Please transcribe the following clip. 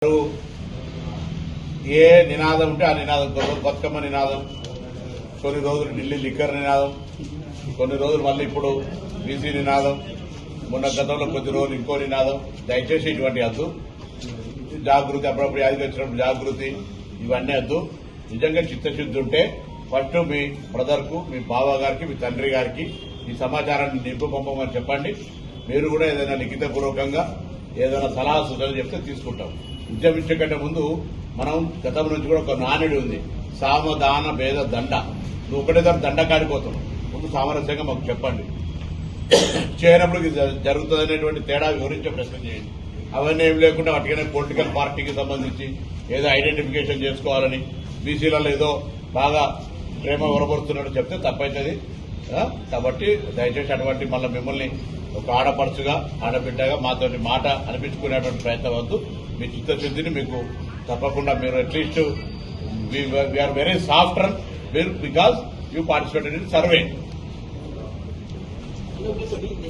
ఏ నినాదం ఉంటే ఆ నినాదం బతుకమ్మ నినాదం, కొన్ని రోజులు ఢిల్లీ లిక్కర్ నినాదం, కొన్ని రోజులు మళ్ళీ ఇప్పుడు బీసీ నినాదం, మొన్న గతంలో కొద్ది రోజులు ఇంకో నినాదం. దయచేసి ఇటువంటి వద్దు. జాగృతి అప్పుడప్పుడు యాదికి వచ్చినప్పుడు జాగృతి ఇవన్నీ వద్దు. నిజంగా చిత్తశుద్ధి ఉంటే ఫస్ట్ మీ బ్రదర్ కు, మీ బావ గారికి, మీ తండ్రి గారికి ఈ సమాచారాన్ని నింపు పంపమని చెప్పండి. మీరు కూడా ఏదైనా లిఖితపూర్వకంగా ఏదైనా సలహా సూచనలు చెప్తే తీసుకుంటాం. ఉద్యమించే కంటే ముందు మనం గతం నుంచి కూడా ఒక నానుడి ఉంది, సామదాన భేద దండ. నువ్వు ఒకటే దాని దండ కాడిపోతావు. ముందు సామరస్యంగా మాకు చెప్పండి. చేయనప్పుడు జరుగుతుందనేటువంటి తేడా వివరించే ప్రశ్న చేయండి. అవన్నీ ఏం లేకుండా వాటికైనా పొలిటికల్ పార్టీకి సంబంధించి ఏదో ఐడెంటిఫికేషన్ చేసుకోవాలని, బీసీలలో ఏదో బాగా ప్రేమ వరబడుతున్నట్టు చెప్తే తప్పవుతుంది. కాబట్టి దయచేసి అటువంటి మళ్ళీ మిమ్మల్ని ఒక ఆడపడుచుగా, ఆడబిడ్డగా మాతోటి మాట అనిపించుకునేటువంటి ప్రయత్నం వద్దు. మీ చిత్తశుద్ధిని మీకు తప్పకుండా మీరు at least we are very softer because you participated in survey.